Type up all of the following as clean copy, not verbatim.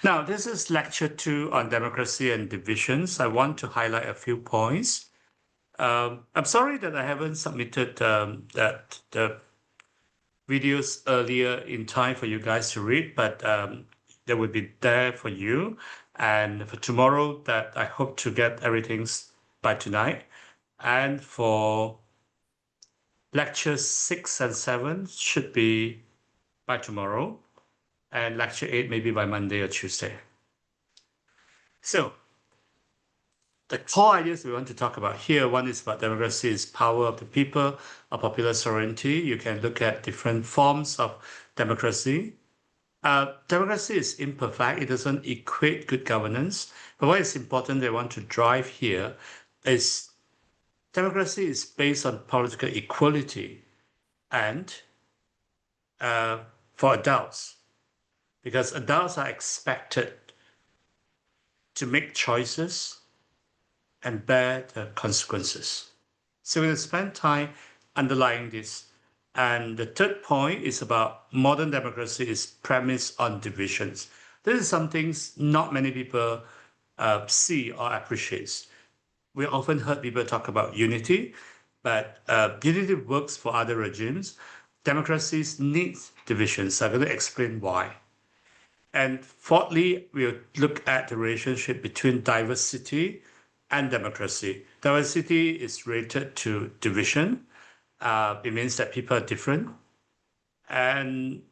Now, this is lecture 2 on democracy and divisions. I want to highlight a few points. I'm sorry that I haven't submitted the videos earlier in time for you guys to read, but they will be there for you. And for tomorrow, that I hope to get everything by tonight. And for lectures 6 and 7 should be by tomorrow, and lecture 8 maybe by Monday or Tuesday. So the core ideas we want to talk about here, one is about democracy is power of the people, or popular sovereignty. You can look at different forms of democracy. Democracy is imperfect. It doesn't equate good governance. But what is important they want to drive here is democracy is based on political equality and for adults, because adults are expected to make choices and bear the consequences. So we're going to spend time underlying this. And the third point is about modern democracy is premised on divisions. This is something not many people see or appreciate. We often heard people talk about unity, but unity works for other regimes. Democracies need divisions. I'm going to explain why. And fourthly, we'll look at the relationship between diversity and democracy. Diversity is related to division. It means that people are different. And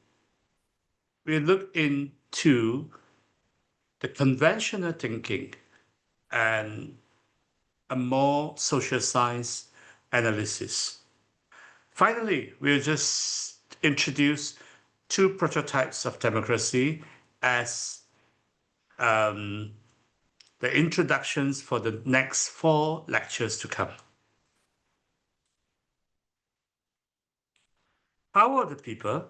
we look into the conventional thinking and a more social science analysis. Finally, we'll just introduce two prototypes of democracy as the introductions for the next 4 lectures to come. Power of the people.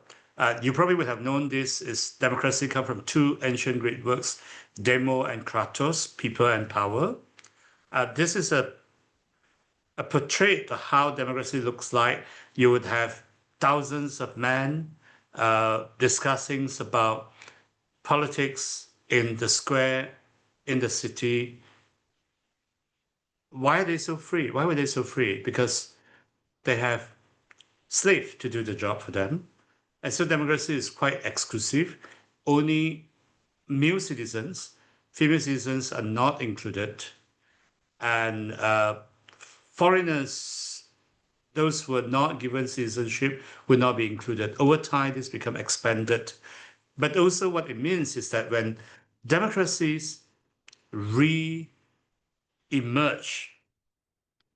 You probably would have known this is democracy come from 2 ancient Greek works, Demo and Kratos, people and power. This is a portrait of how democracy looks like. You would have thousands of men discussing about politics in the square, in the city. Why are they so free? Why were they so free? Because they have slaves to do the job for them. And so democracy is quite exclusive. Only male citizens, female citizens are not included. And foreigners, those who are not given citizenship, will not be included. Over time, this becomes expanded. But also what it means is that when democracies re-emerge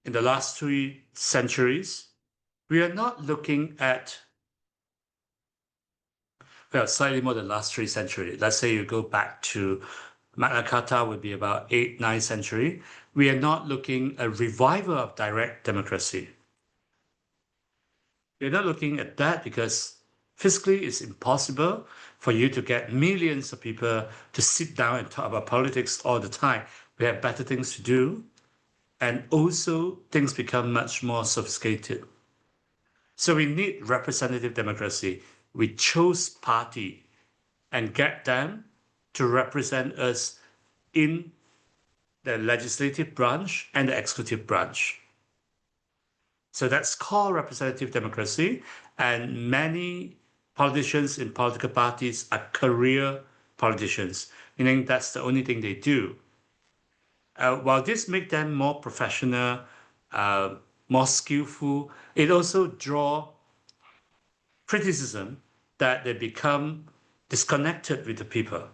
in the last 3 centuries, we are not looking at, well, slightly more than the last 3 centuries. Let's say you go back to Magna Carta would be about 8th, 9th century. We are not looking at a revival of direct democracy. We're not looking at that because physically it's impossible for you to get millions of people to sit down and talk about politics all the time. We have better things to do. And also things become much more sophisticated. So we need representative democracy. We chose party and get them to represent us in the legislative branch and the executive branch. So that's called representative democracy. And many politicians in political parties are career politicians, meaning that's the only thing they do. While this makes them more professional, more skillful, it also draws criticism that they become disconnected with the people.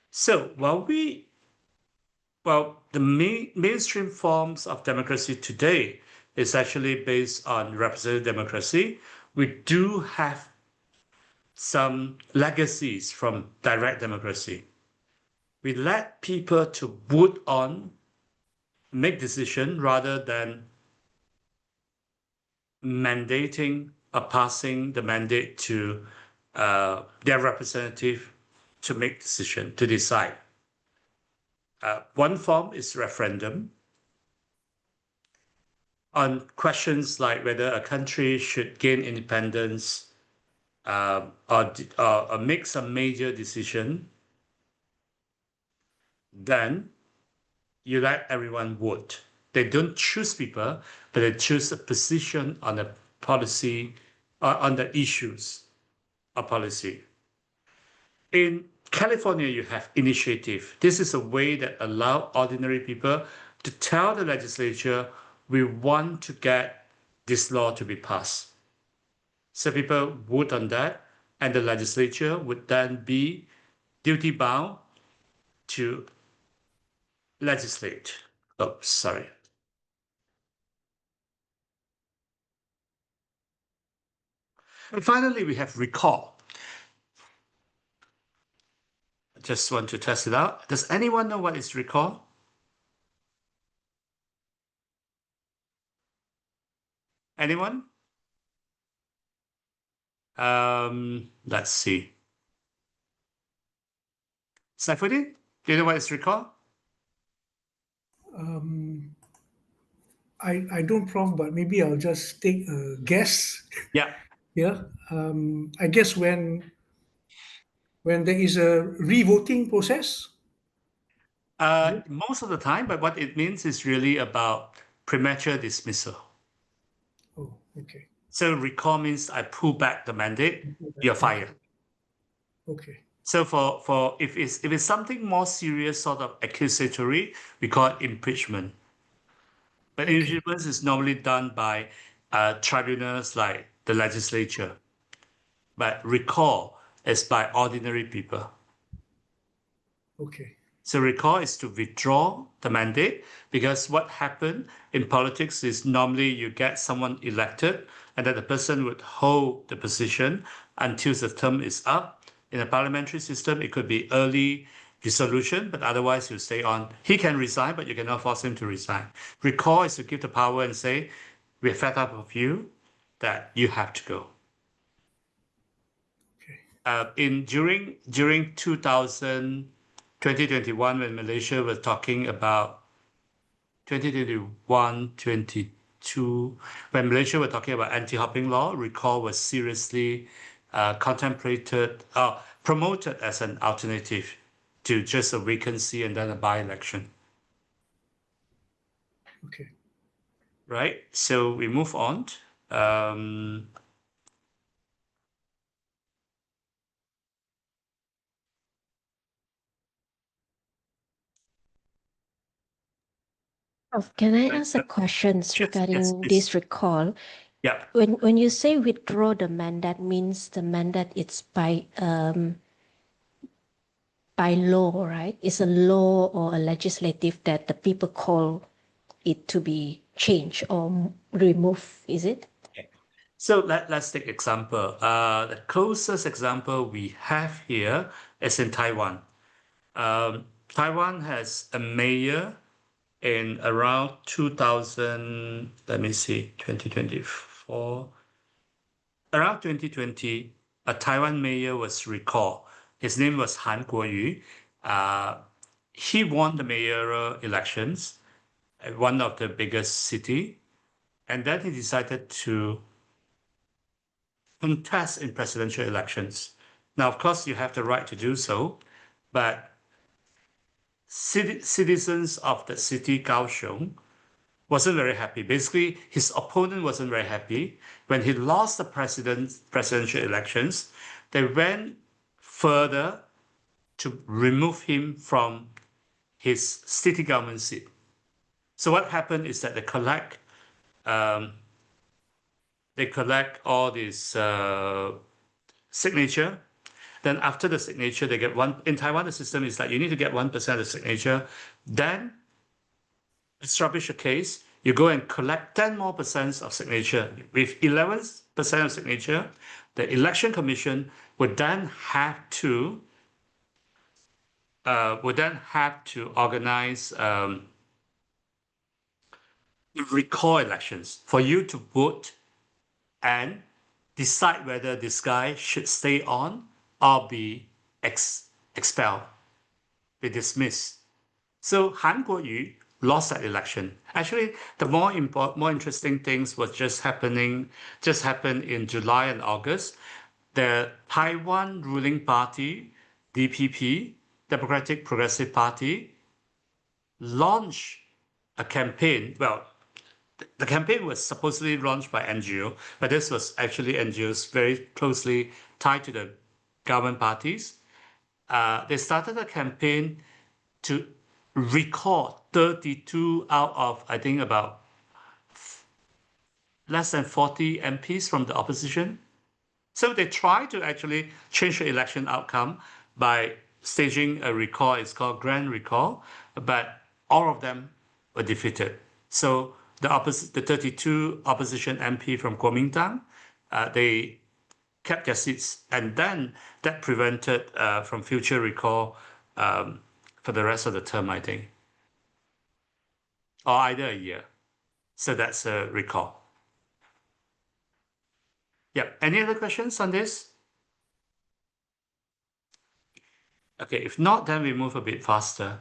So while the mainstream forms of democracy today is actually based on representative democracy, we do have some legacies from direct democracy. We let people to vote on, make decisions rather than mandating or passing the mandate to their representative to make decision, to decide. One form is referendum on questions like whether a country should gain independence or make some major decision. then you let everyone vote. They don't choose people, but they choose a position on the policy, on the issues of policy. In California, you have initiative. This is a way that allow ordinary people to tell the legislature, we want to get this law to be passed. So people vote on that, and the legislature would then be duty bound to legislate. Oh, sorry. And finally, we have recall. I just want to test it out. Does anyone know what is recall? Anyone? Let's see. Saifuddin, do you know what is recall? Um, I don't, Prof, but maybe I'll just take a guess. Yeah. Yeah. I guess when there is a re-voting process. Is it? Most of the time, but what it means is really about premature dismissal. Oh, okay. So recall means I pull back the mandate, you're Okay. fired. Okay. So for if it's something more serious, sort of accusatory, we call it impeachment. But Okay. impeachment is normally done by tribunals like the legislature. But recall is by ordinary people. Okay. So recall is to withdraw the mandate because what happened in politics is normally you get someone elected and then the person would hold the position until the term is up. In a parliamentary system, it could be early dissolution, but otherwise you stay on. He can resign, but you cannot force him to resign. Recall is to give the power and say, we're fed up of you, that you have to go. Okay. During 2021, when Malaysia was talking about 2021, 22, when Malaysia were talking about anti-hopping law, recall was seriously contemplated, promoted as an alternative to just a vacancy and then a by-election, Okay. right? So we move on. Um, Oh, can I uh, ask a question yes, regarding please. this recall? Yeah. When you say withdraw the mandate, means the mandate it's by law, right? It's a law or a legislative that the people call it to be changed or removed, is it? So let's take example. The closest example we have here is in Taiwan. Taiwan has a mayor in around 2000, let me see, 2024. Around 2020, a Taiwan mayor was recalled. His name was Han Kuo-yu. He won the mayoral elections at one of the biggest city, and then he decided to contest in presidential elections. Now, of course, you have the right to do so, but citizens of the city Kaohsiung wasn't very happy. Basically, his opponent wasn't very happy. When he lost the presidential elections, they went further to remove him from his city government seat. So what happened is that they collect all these signature. Then after the signature, they get one. In Taiwan, the system is that you need to get 1% of the signature. Then establish a case, you go and collect 10 more percent of signature. With 11% of signature, the election commission would then have to organize recall elections for you to vote and decide whether this guy should stay on or be expelled, be dismissed. So Han Kuo-yu lost that election. Actually, the more interesting things was just happened in July and August. The Taiwan ruling party, DPP, Democratic Progressive Party, launch a campaign. Well, the campaign was supposedly launched by NGO, but this was actually NGOs very closely tied to the government parties. They started a campaign to recall 32 out of, I think, about less than 40 MPs from the opposition. So they tried to actually change the election outcome by staging a recall. It's called grand recall, but all of them were defeated. So the 32 opposition MP from Kuomintang, they kept their seats, and then that prevented from future recall for the rest of the term, I think, or either a year. So that's a recall. Yeah. Any other questions on this? Okay, if not, then we move a bit faster.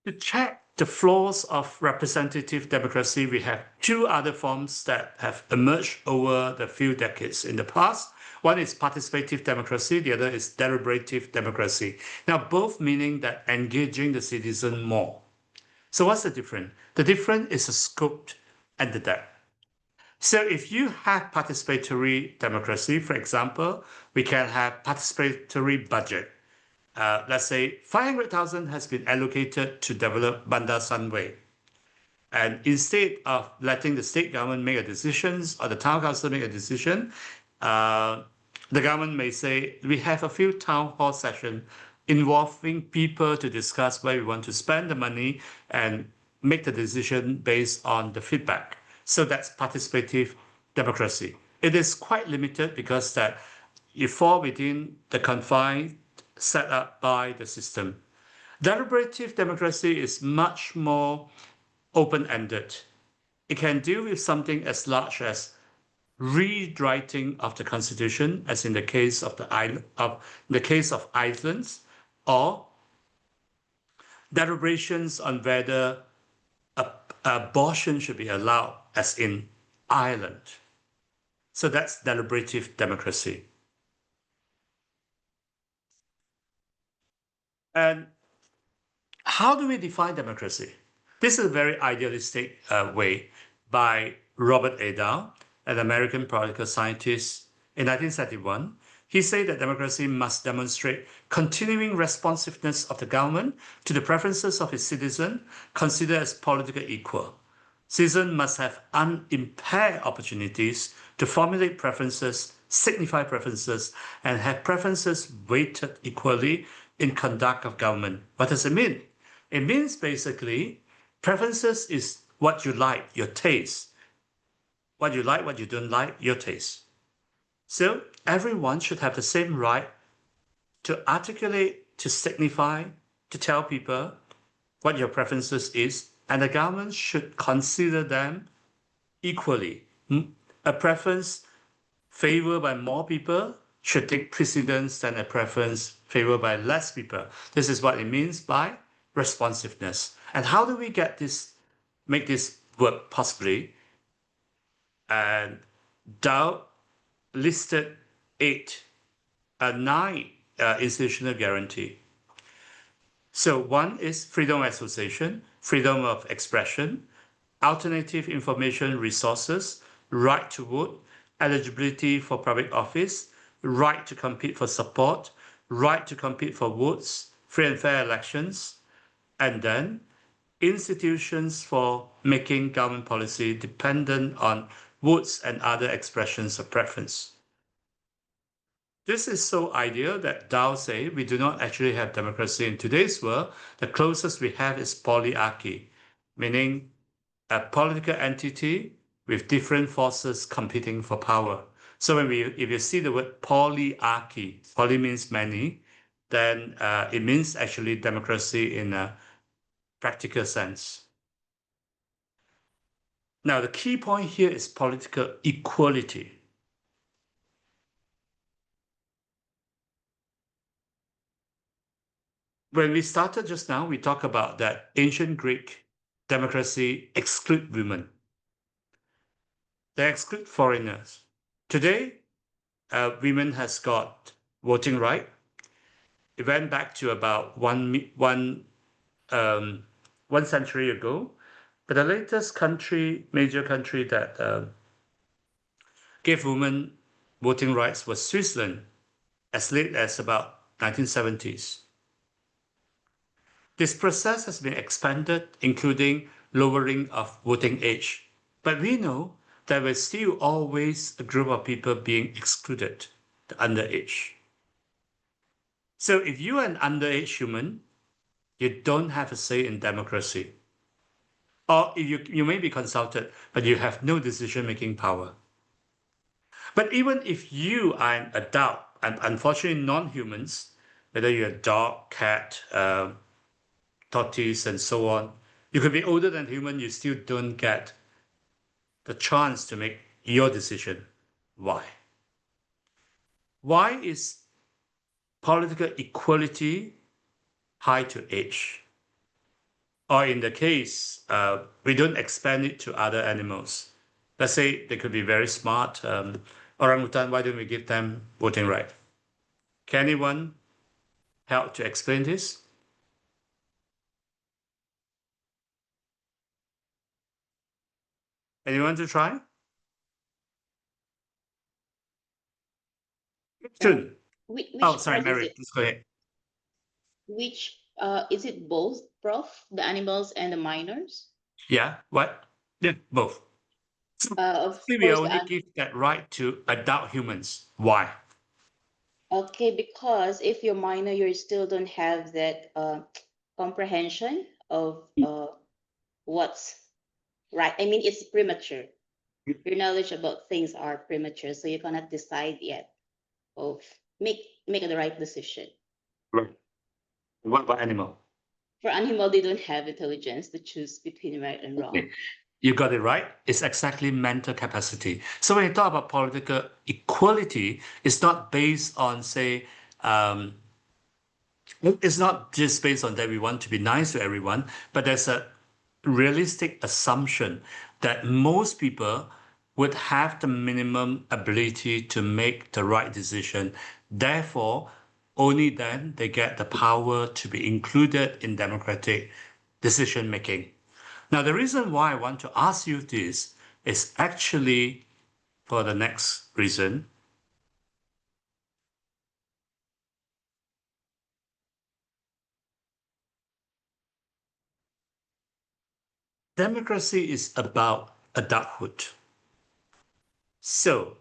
To check the flaws of representative democracy, we have two other forms that have emerged over the few decades in the past. One is participative democracy, the other is deliberative democracy. Now, both meaning that engaging the citizen more. So what's the difference? The difference is the scope and the depth. So if you have participatory democracy, for example, we can have participatory budget. Let's say 500,000 has been allocated to develop Bandar Sunway. And instead of letting the state government make a decision or the town council make a decision, the government may say, we have a few town hall sessions involving people to discuss where we want to spend the money and make the decision based on the feedback. So that's participative democracy. It is quite limited because that you fall within the confines set up by the system. Deliberative democracy is much more open-ended. It can deal with something as large as rewriting of the constitution, as in the case of Iceland, or deliberations on whether abortion should be allowed, as in Ireland. So that's deliberative democracy. And how do we define democracy? This is a very idealistic way by Robert Adao, an American political scientist in 1971. He said that democracy must demonstrate continuing responsiveness of the government to the preferences of its citizens, considered as political equal. Citizens must have unimpaired opportunities to formulate preferences, signify preferences, and have preferences weighted equally in conduct of government. What does it mean? It means basically preferences is what you like, your taste. What you like, what you don't like, your taste. So everyone should have the same right to articulate, to signify, to tell people what your preferences is, and the government should consider them equally. A preference favored by more people should take precedence than a preference favored by less people. This is what it means by responsiveness. And how do we get this, make this work possibly? And Dow listed nine institutional guarantee. So one is freedom of association, freedom of expression, alternative information resources, right to vote, eligibility for public office, right to compete for support, right to compete for votes, free and fair elections, and then institutions for making government policy dependent on votes and other expressions of preference. This is so ideal that Dow say we do not actually have democracy in today's world. The closest we have is polyarchy, meaning a political entity with different forces competing for power. So if you see the word polyarchy, poly means many, then it means actually democracy in a practical sense. Now, the key point here is political equality. When we started just now, we talked about that ancient Greek democracy exclude women. They exclude foreigners. Today, women has got voting right. It went back to about one century ago. But the latest major country that gave women voting rights was Switzerland, as late as about 1970s. This process has been expanded, including lowering of voting age. But we know there was still always a group of people being excluded, the underage. So if you are an underage human, you don't have a say in democracy. Or you may be consulted, but you have no decision-making power. But even if you are an adult, and unfortunately non-humans, whether you're a dog, cat, tortoise, and so on, you could be older than human, you still don't get the chance to make your decision. Why? Why is political equality tied to age? Or in the case, we don't expand it to other animals. Let's say they could be very smart. Orangutan, why don't we give them voting right? Can anyone help to explain this? Anyone to try? Jun. Which Oh, sorry, part is Mary, it? please go ahead. Which is it both, Prof? The animals and the minors? Yeah, what? Yeah, both. So Of we course, only give that right to adult humans. Why? okay, because if you're minor, you still don't have that comprehension of what's right. I mean, it's premature. Your knowledge about things are premature, so you cannot decide yet of make the right decision. Right. What about animal? For animal, they don't have intelligence to choose between right and wrong. Okay. You got it right. It's exactly mental capacity. So when you talk about political equality, it's not based on, say, it's not just based on that we want to be nice to everyone, but there's a realistic assumption that most people would have the minimum ability to make the right decision. Therefore, only then they get the power to be included in democratic decision making. Now, the reason why I want to ask you this is actually for the next reason. Democracy is about adulthood. So,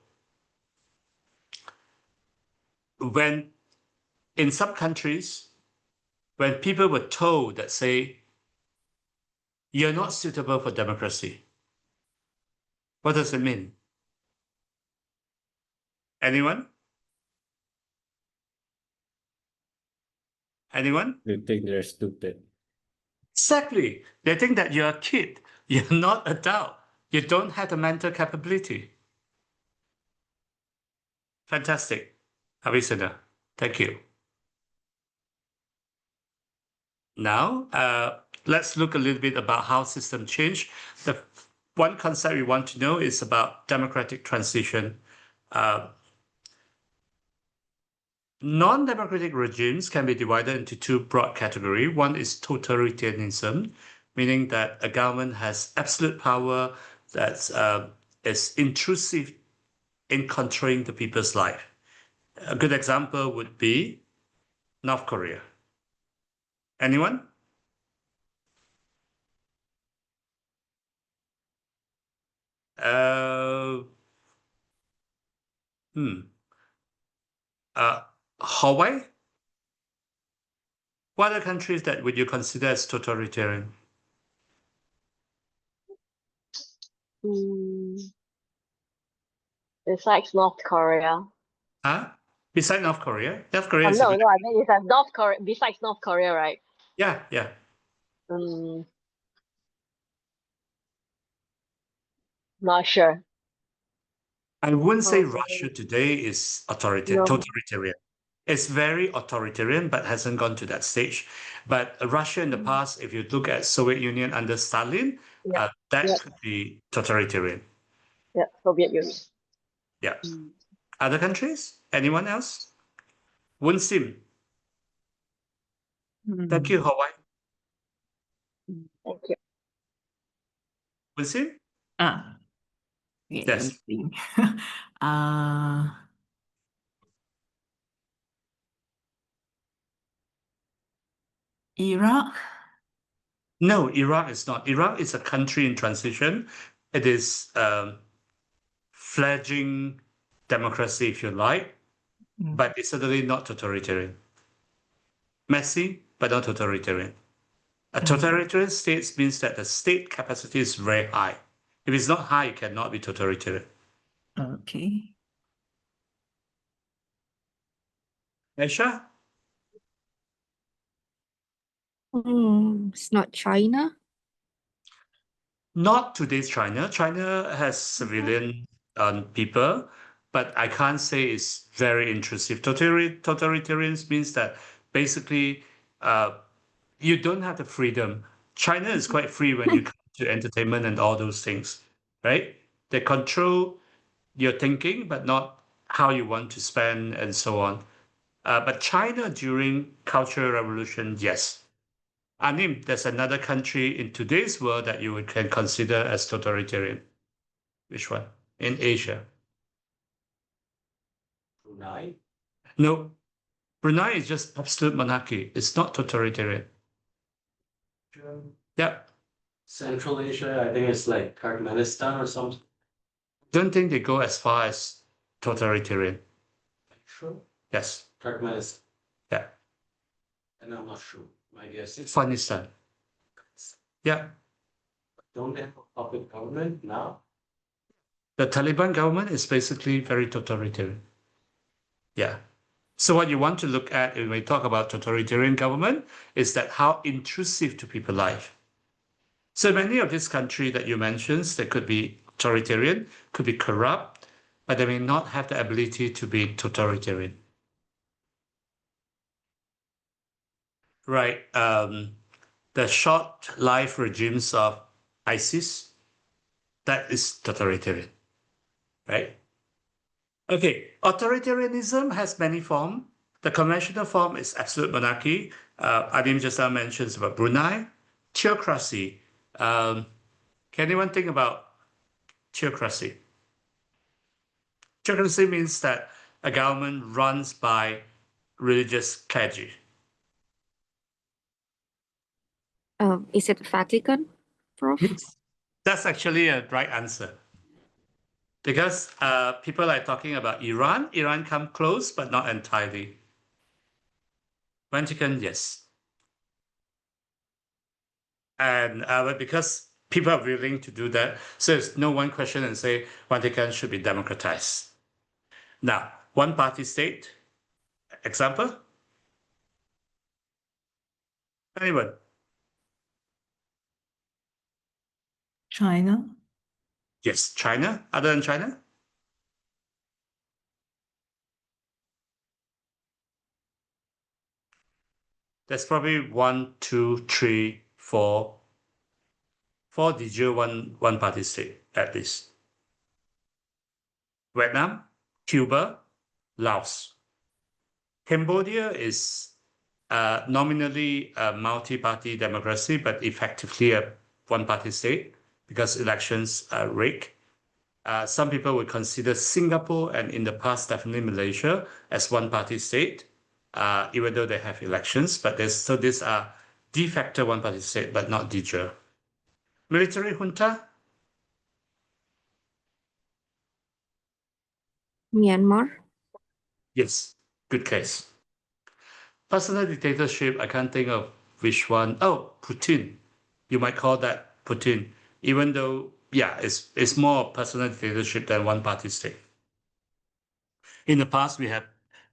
when in some countries, when people were told that, say, you're not suitable for democracy, what does it mean? Anyone? Anyone? They think they're stupid. Exactly. They think that you're a kid. You're not adult. You don't have the mental capability. Fantastic. Avisana, thank you. Now, let's look a little bit about how system change. The one concept we want to know is about democratic transition. Non-democratic regimes can be divided into two broad categories. One is totalitarianism, meaning that a government has absolute power that is intrusive in controlling the people's life. A good example would be North Korea. Anyone? Uh, hmm. Hawaii? What other countries that would you consider as totalitarian? Besides North Korea. Huh? Besides North Korea? North Korea is a No, good. no, I mean it's North Korea. Besides North Korea, right? Yeah, yeah. Not sure. I wouldn't say Probably Russia today is no. totalitarian. It's very authoritarian, but hasn't gone to that stage. But Russia in the past, if you look at Soviet Union under Stalin, Yeah, that yeah, could be totalitarian. yeah. Soviet Union. Yeah. Other countries? Anyone else? Won Sim. Thank you, Hawaii. Thank you. Won Sim? Ah, okay, let me Yes. think. uh, Iraq? No, Iraq is not. Iraq is a country in transition. It is fledgling democracy, if you like, but it's certainly not totalitarian. Messy, but not totalitarian. A totalitarian state means that the state capacity is very high. If it's not high, it cannot be totalitarian. Okay. Aisha? It's not China. Not today's China. China has civilian people, but I can't say it's very intrusive. Totalitarians means that basically you don't have the freedom. China is quite free when you come to entertainment and all those things, right? They control your thinking, but not how you want to spend and so on. But China during Cultural Revolution, yes. Anim, there's another country in today's world that you can consider as totalitarian. Which one? In Asia? Brunei? No, Brunei is just absolute monarchy. It's not totalitarian. Yeah. Central Asia, I think it's like Turkmenistan or something. Don't think they go as far as totalitarian. Sure. Yes. Turkmenistan. Yeah. And I'm not sure. My guess is Afghanistan. Yeah. don't they have a puppet government now? The Taliban government is basically very totalitarian. Yeah. So what you want to look at when we talk about totalitarian government is that how intrusive to people's life. So many of these countries that you mentioned, they could be authoritarian, could be corrupt, but they may not have the ability to be totalitarian. Right. The short life regimes of ISIS, that is totalitarian, right? Okay, authoritarianism has many forms. The conventional form is absolute monarchy. Adim just now mentions about Brunei. Theocracy. Can anyone think about theocracy? Theocracy means that a government runs by religious clergy. Is it Vatican, Prof? That's actually a right answer. Because people are talking about Iran. Iran come close, but not entirely. Vatican, yes. And but because people are willing to do that, so it's no one question and say Vatican should be democratized. Now, one party state, example? Anyone? China? Yes, China. Other than China? There's probably one, two, three, four digit one party state at least. Vietnam, Cuba, Laos. Cambodia is nominally a multi-party democracy, but effectively a one-party state because elections are rigged. Some people would consider Singapore and in the past definitely Malaysia as one-party state, even though they have elections. But so these are de facto one-party state, but not de jure. Military junta? Myanmar? Yes, good case. Personal dictatorship, I can't think of which one. Oh, Putin. You might call that Putin, even though, yeah, it's more personal dictatorship than one party state. In the past, we had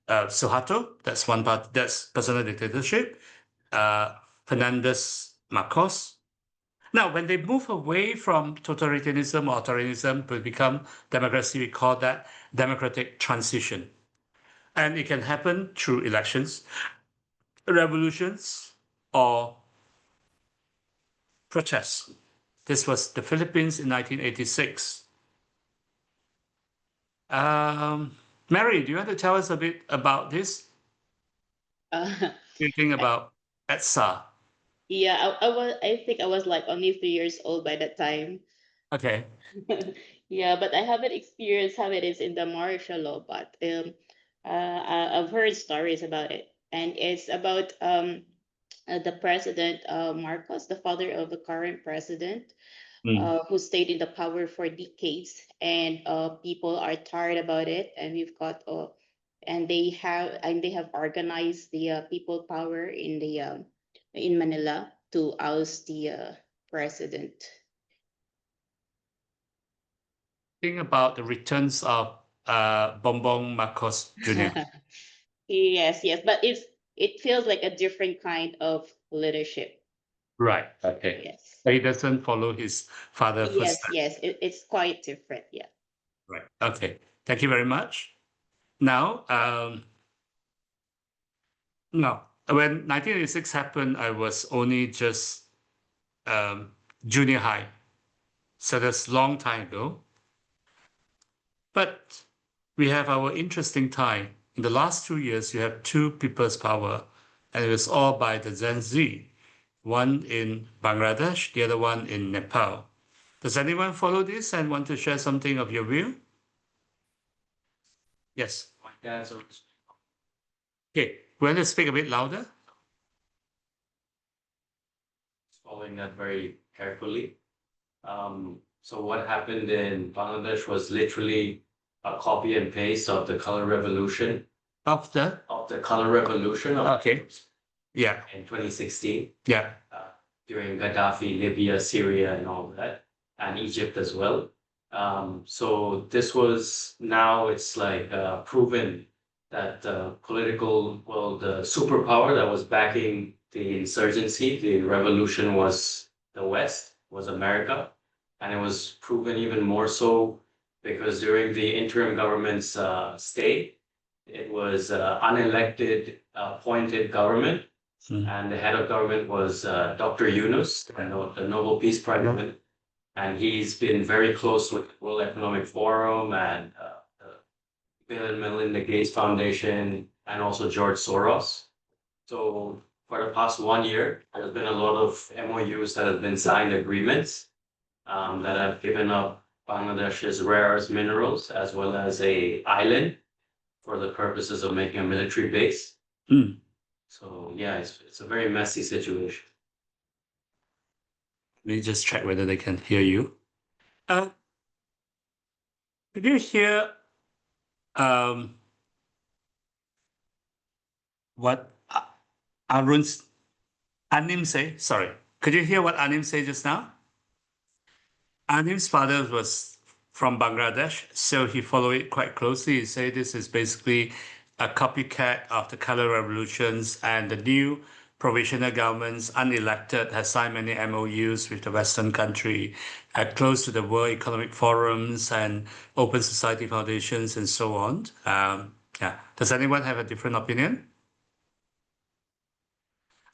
Suharto, that's one part, that's personal dictatorship. Fernandez Marcos. Now, when they move away from totalitarianism or authoritarianism to become democracy, we call that democratic transition. And it can happen through elections, revolutions, or protests. This was the Philippines in 1986. Mary, do you want to tell us a bit about this? Uh, What do you think about ETSA? yeah, I think I was like only 3 years old by that time. Okay. Yeah, but I haven't experienced how it is in the martial law, but I've heard stories about it, and it's about the president, Marcos, the father of the current president, Mm. who stayed in the power for decades, and people are tired about it, and we've got and they have organized the people power in Manila to oust the president. Think about the returns of Bongbong Marcos Jr. Yes, yes, but it feels like a different kind of leadership. Right. Okay. Yes, But he doesn't follow his father yes, footsteps. yes. It's quite different. Yeah. Right. Okay. Thank you very much. Now, no, when 1986 happened, I was only just junior high. So that's a long time ago. But we have our interesting time. In the last 2 years, you have two people's power, and it was all by the Gen Z. One in Bangladesh, the other one in Nepal. Does anyone follow this and want to share something of your view? Yes. My dad's Okay. Want to speak a bit louder? following that very carefully. So what happened in Bangladesh was literally a copy and paste of the color revolution Of the? Okay. Yeah. In 2016 Yeah. during Gaddafi, Libya, Syria, and all that, and Egypt as well. So this was now it's like proven that the superpower that was backing the insurgency, the revolution was the West, was America. And it was proven even more so because during the interim government's stay, it was unelected, appointed government. And the head of government was Dr. Yunus, the Nobel Peace Prize. And he's been very close with the World Economic Forum and the Bill and Melinda Gates Foundation and also George Soros. So for the past 1 year, there's been a lot of MOUs that have been signed, agreements that have given up Bangladesh's rare earth minerals as well as a island for the purposes of making a military base. Mm. So yeah, it's a very messy situation. Let me just check whether they can hear you. Did you hear what Anim say? Sorry. Could you hear what Anim said just now? Anim's father was from Bangladesh, so he followed it quite closely. He said this is basically a copycat of the color revolutions, and the new provisional governments, unelected, has signed many MOUs with the Western country, close to the World Economic Forums and Open Society Foundations and so on. Yeah. Does anyone have a different opinion?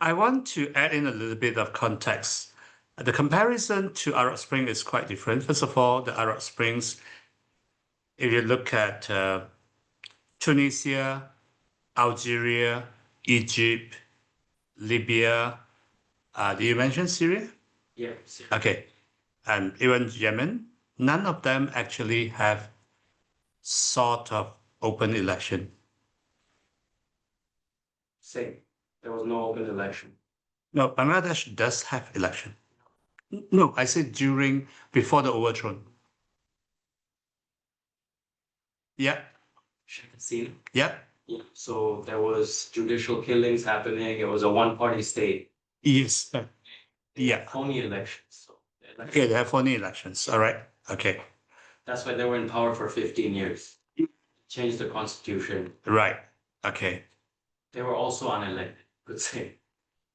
I want to add in a little bit of context. The comparison to Arab Spring is quite different. First of all, the Arab Springs, if you look at Tunisia, Algeria, Egypt, Libya, did you mention Syria? Yeah. Okay. And even Yemen, none of them actually have sort of open election. Same. There was no open election. No, Bangladesh does have election. No, I said before the overthrow. Yeah. Seen? Yeah. Yeah. So there was judicial killings happening. It was a one-party state. Yes. Yeah. Phony elections. So Yeah, they have phony elections. All right. Okay. that's why they were in power for 15 years. Changed the constitution. Right. Okay. They were also unelected, could say.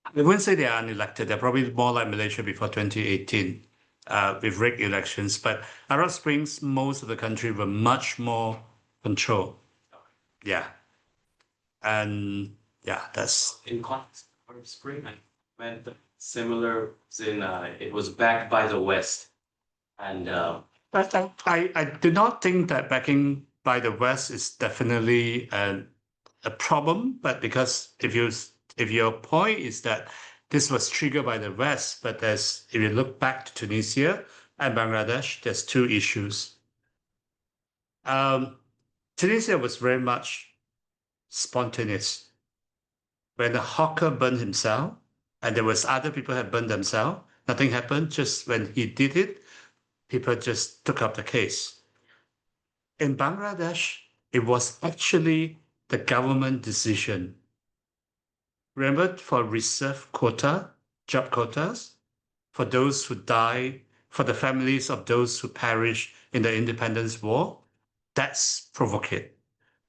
I wouldn't say they are unelected. They're probably more like Malaysia before 2018 with rigged elections. But Arab Springs, most of the country were much more controlled. Yeah. And yeah, that's in context of Arab Spring, I meant similar in it was backed by the West. And But I do not think that backing by the West is definitely a problem, but because if your point is that this was triggered by the West, but if you look back to Tunisia and Bangladesh, there's two issues. Tunisia was very much spontaneous. When the hawker burned himself, and there was other people had burned themselves, nothing happened. Just when he did it, people just took up the case. In Bangladesh, it was actually the government decision. Remember, for reserve quota, job quotas, for those who die, for the families of those who perished in the independence war, that's provocative.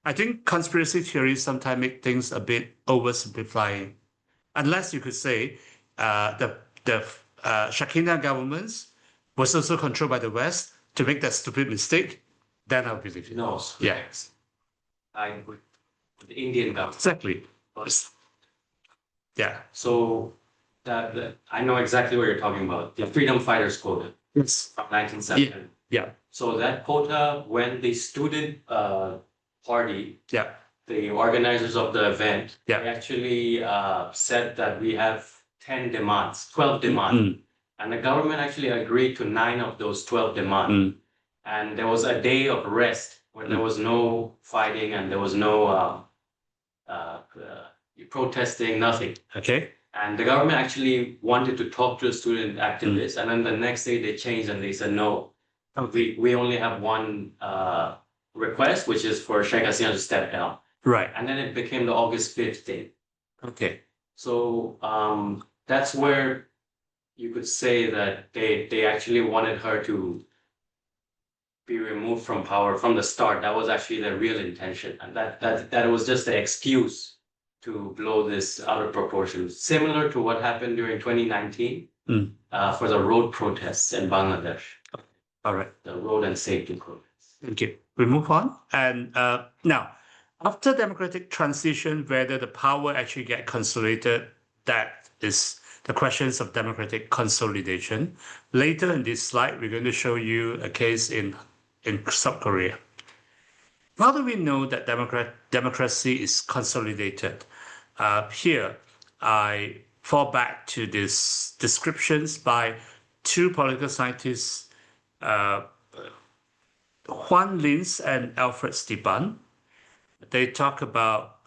I think conspiracy theories sometimes make things a bit oversimplifying. Unless you could say the Shakina governments was also controlled by the West to make that stupid mistake, then I'll believe it. No. Yes. I would. The Indian government. Exactly. Yeah. So that I know exactly what you're talking about. The freedom fighters quota Yes. from 1970. Yeah. So that quota, when the student party, Yeah. the organizers of the event, Yeah. they actually said that we have 10 demands, 12 demands. Mm. And the government actually agreed to 9 of those 12 demands. Mm. And there was a day of rest when there was no fighting and there was no protesting, nothing. Okay. And the government actually wanted to talk to the student activists. And then the next day they changed and they said, no, we only have one request, which is for Sheikh Hasina to step down. Right. And then it became the August 5th date. Okay. So that's where you could say that they actually wanted her to be removed from power from the start. That was actually their real intention. And that was just the excuse to blow this out of proportion. Similar to what happened during 2019 for the road protests in Bangladesh. All right. The road and safety protests. Thank you. We move on. And now, after democratic transition, whether the power actually get consolidated, that is the questions of democratic consolidation. Later in this slide, we're going to show you a case in South Korea. How do we know that democracy is consolidated? Here, I fall back to these descriptions by two political scientists, Juan Lins and Alfred Stepan. They talk about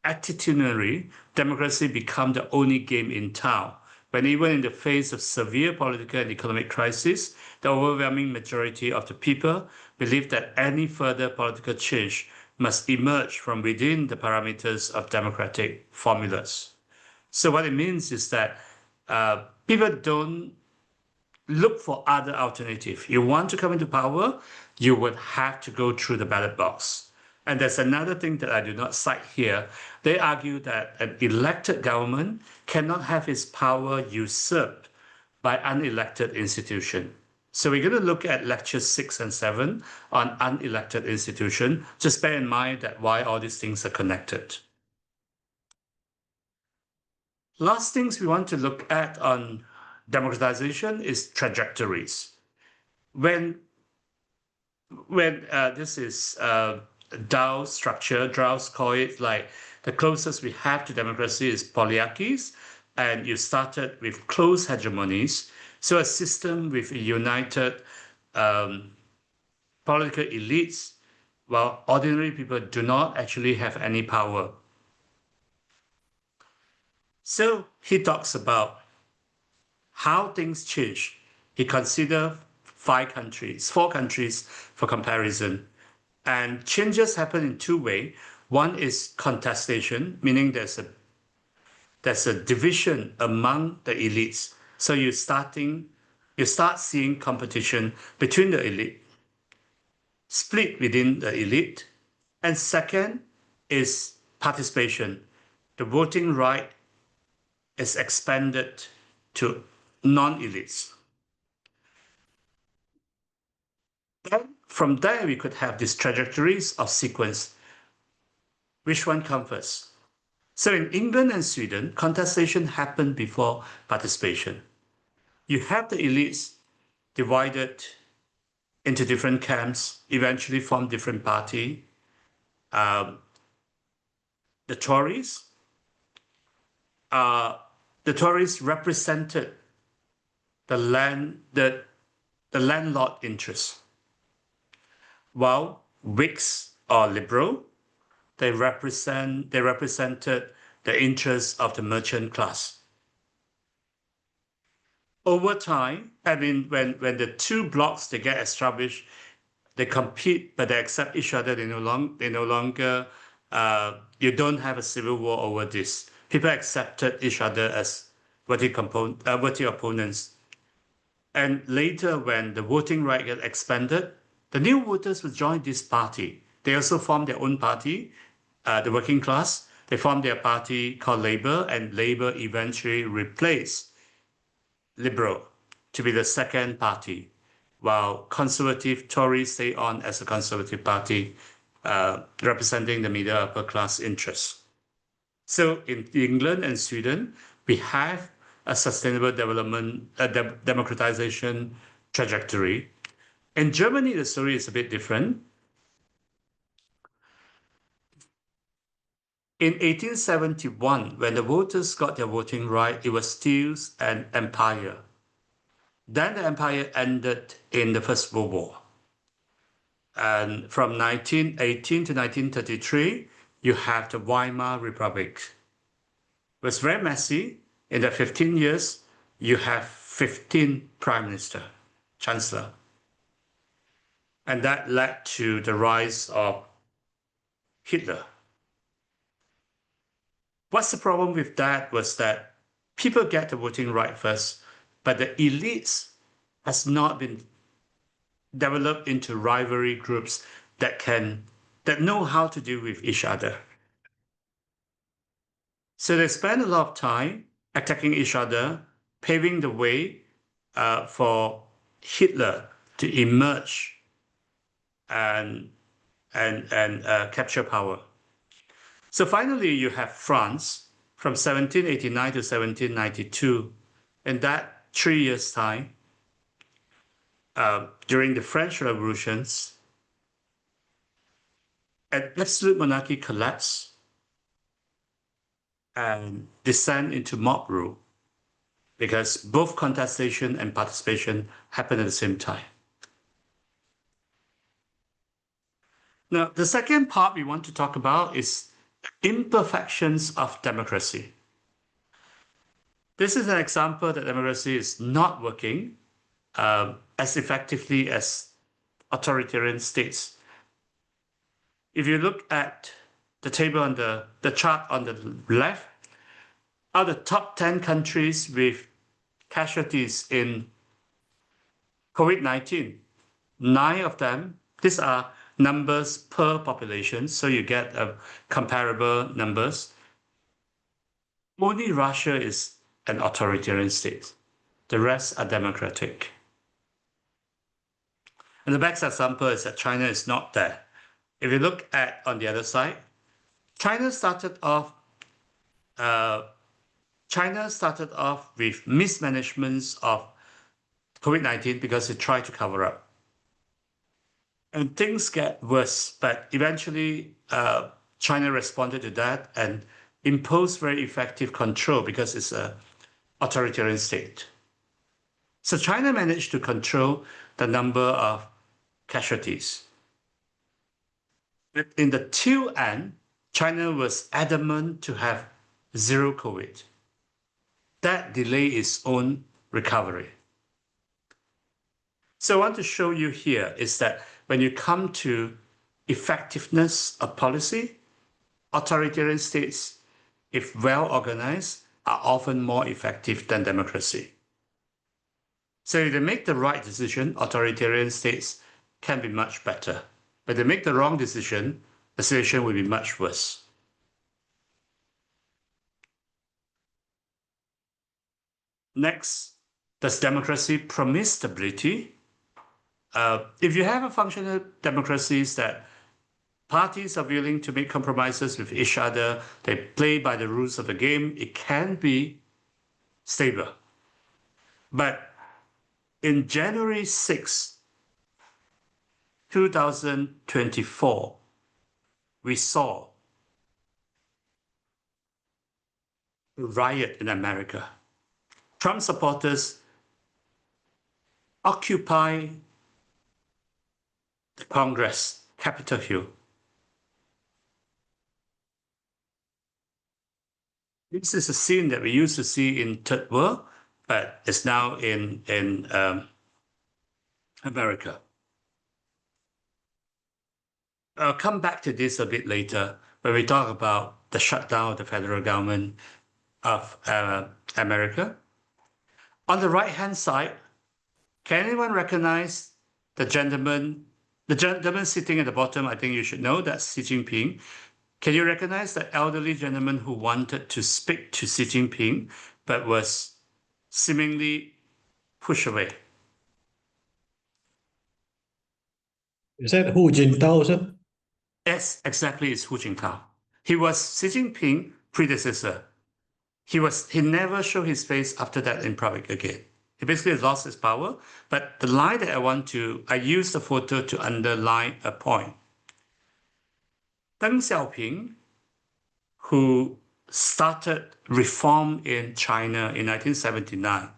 attitudinally, democracy become the only game in town, when even in the face of severe political and economic crisis, the overwhelming majority of the people believe that any further political change must emerge from within the parameters of democratic formulas. So what it means is that people don't look for other alternatives. You want to come into power, you would have to go through the ballot box. And there's another thing that I do not cite here. They argue that an elected government cannot have its power usurped by unelected institution. So we're going to look at lectures 6 and 7 on unelected institution. Just bear in mind that why all these things are connected. Last things we want to look at on democratization is trajectories. When this is DAO structure, DAOs call it like the closest we have to democracy is polyarchies, and you started with closed hegemonies. So a system with united political elites, while ordinary people do not actually have any power. So he talks about how things change. He considers 4 countries for comparison. And changes happen in 2 ways. One is contestation, meaning there's a division among the elites. So you start seeing competition between the elite, split within the elite. And second is participation. The voting right is expanded to non-elites. Then from there, we could have these trajectories of sequence. Which one comes first? So in England and Sweden, contestation happened before participation. You have the elites divided into different camps, eventually formed different party. The Tories, represented the landlord interests, while Whigs or Liberal, they represented the interests of the merchant class. Over time, I mean, when the two blocks they get established, they compete, but they accept each other. They no longer. You don't have a civil war over this. People accepted each other as worthy opponents. And later, when the voting right got expanded, the new voters would join this party. They also formed their own party, the working class. They formed their party called Labour, and Labour eventually replaced Liberal to be the second party, while conservative Tories stay on as a conservative party, representing the middle upper class interests. So in England and Sweden, we have a sustainable development, democratization trajectory. In Germany, the story is a bit different. In 1871, when the voters got their voting right, it was still an empire. Then the empire ended in the First World War. And from 1918 to 1933, you have the Weimar Republic. It was very messy. In the 15 years, you have 15 prime minister, chancellor. And that led to the rise of Hitler. What's the problem with that was that people get the voting right first, but the elites has not been developed into rivalry groups that know how to deal with each other. So they spend a lot of time attacking each other, paving the way for Hitler to emerge and capture power. So finally, you have France from 1789 to 1792. In that 3 years' time, during the French revolutions, an absolute monarchy collapsed and descend into mob rule, because both contestation and participation happen at the same time. Now, the second part we want to talk about is imperfections of democracy. This is an example that democracy is not working as effectively as authoritarian states. If you look at the table on the chart on the left, are the top 10 countries with casualties in COVID-19. 9 of them, these are numbers per population, so you get comparable numbers. Only Russia is an authoritarian state. The rest are democratic. And the best example is that China is not there. If you look at on the other side, China started off with mismanagements of COVID-19 because it tried to cover up. And things get worse, but eventually China responded to that and imposed very effective control because it's an authoritarian state. So China managed to control the number of casualties. In the tail end, China was adamant to have zero COVID. That delayed its own recovery. So I want to show you here is that when you come to effectiveness of policy, authoritarian states, if well organized, are often more effective than democracy. So if they make the right decision, authoritarian states can be much better. But if they make the wrong decision, the situation will be much worse. Next, does democracy promise stability? If you have a functional democracies that parties are willing to make compromises with each other, they play by the rules of the game, it can be stable. But in January 6, 2024, we saw a riot in America. Trump supporters occupy the Congress, Capitol Hill. This is a scene that we used to see in Third World, but it's now in America. I'll come back to this a bit later when we talk about the shutdown of the federal government of America. On the right-hand side, can anyone recognize the gentleman sitting at the bottom? I think you should know that's Xi Jinping. Can you recognize the elderly gentleman who wanted to speak to Xi Jinping but was seemingly pushed away? Is that Hu Jintao, sir? Yes, exactly, it's Hu Jintao. He was Xi Jinping's predecessor. He never showed his face after that in public again. He basically lost his power. But the line that I used the photo to underline a point. Deng Xiaoping, who started reform in China in 1979,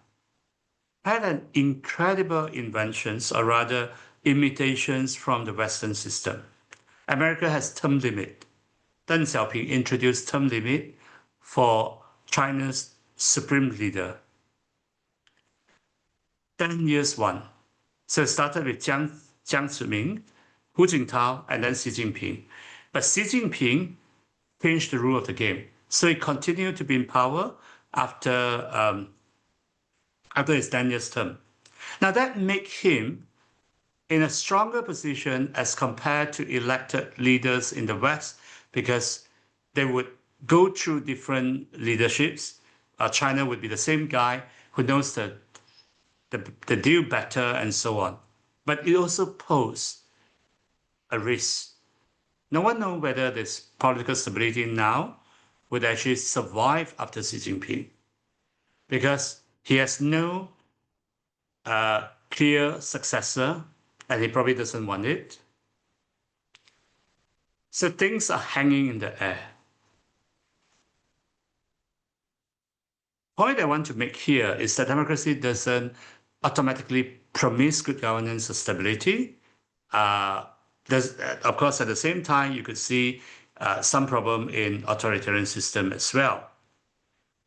had an incredible inventions, or rather imitations from the Western system. America has term limit. Deng Xiaoping introduced term limit for China's supreme leader. 10 years won. So it started with Jiang Zemin, Hu Jintao, and then Xi Jinping. But Xi Jinping changed the rule of the game. So he continued to be in power after his 10 years term. Now that made him in a stronger position as compared to elected leaders in the West, because they would go through different leaderships. China would be the same guy who knows the deal better and so on. But it also posed a risk. No one knows whether this political stability now would actually survive after Xi Jinping, because he has no clear successor, and he probably doesn't want it. So things are hanging in the air. Point I want to make here is that democracy doesn't automatically promise good governance or stability. Of course, at the same time, you could see some problem in authoritarian system as well.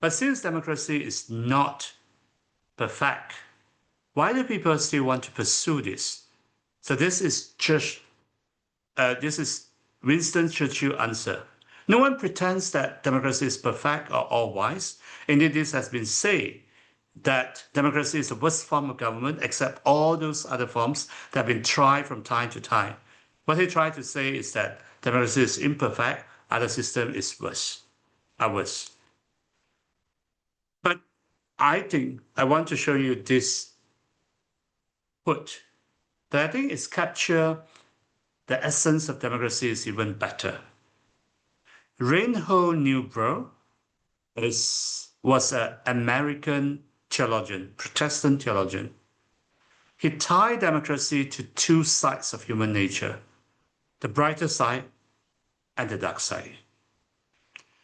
But since democracy is not perfect, why do people still want to pursue this? So this is Winston Churchill's answer. No one pretends that democracy is perfect or all wise. Indeed, this has been said that democracy is the worst form of government, except all those other forms that have been tried from time to time. What he tried to say is that democracy is imperfect, other system is worse. But I think I want to show you this quote that I think is capture the essence of democracy is even better. Reinhold Niebuhr was an American theologian, Protestant theologian. He tied democracy to two sides of human nature, the brighter side and the dark side.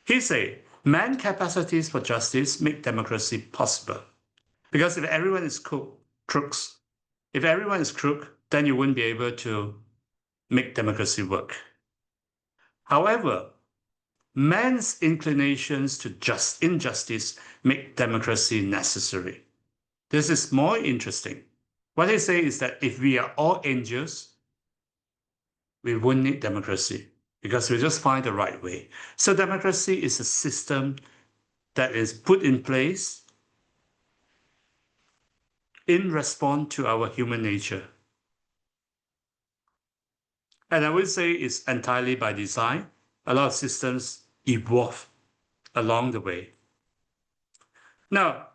He said, man's capacities for justice make democracy possible. Because if everyone is crooks, then you wouldn't be able to make democracy work. However, man's inclinations to injustice make democracy necessary. This is more interesting. What they say is that if we are all angels, we won't need democracy because we just find the right way. So democracy is a system that is put in place in response to our human nature. And I would say it's entirely by design. A lot of systems evolve along the way. Now,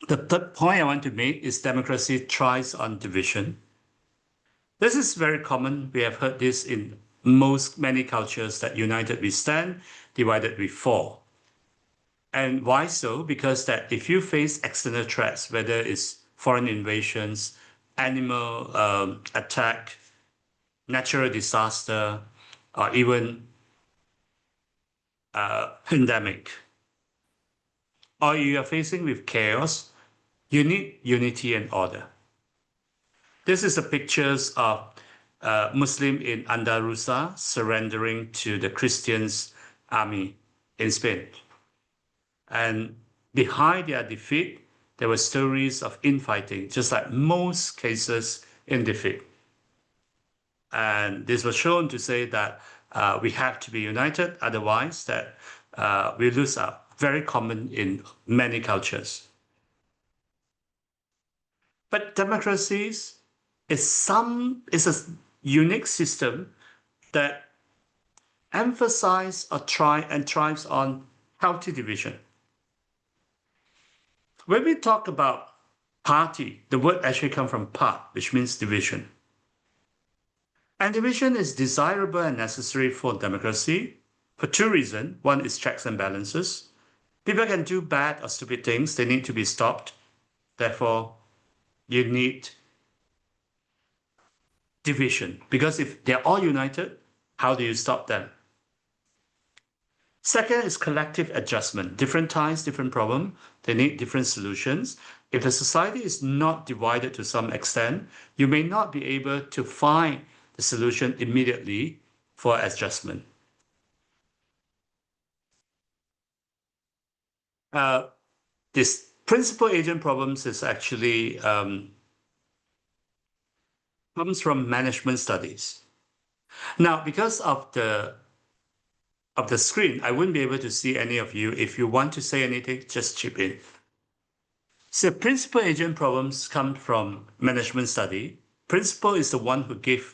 the third point I want to make is democracy thrives on division. This is very common. We have heard this in many cultures, that united we stand, divided we fall. And why so? Because that if you face external threats, whether it's foreign invasions, animal attack, natural disaster, or even pandemic, or you are facing with chaos, you need unity and order. This is the pictures of Muslim in Andalusia surrendering to the Christians' army in Spain. And behind their defeat, there were stories of infighting, just like most cases in defeat. And this was shown to say that we have to be united, otherwise that we lose out. Very common in many cultures. But democracies is a unique system that emphasizes or thrives on healthy division. When we talk about party, the word actually comes from part, which means division. And division is desirable and necessary for democracy for two reasons. One is checks and balances. People can do bad or stupid things. They need to be stopped. Therefore, you need division. Because if they're all united, how do you stop them? Second is collective adjustment. Different times, different problem. They need different solutions. If the society is not divided to some extent, you may not be able to find the solution immediately for adjustment. This principal agent problems is actually comes from management studies. Now, because of the screen, I wouldn't be able to see any of you. If you want to say anything, just chip in. So principal agent problems come from management study. Principal is the one who gives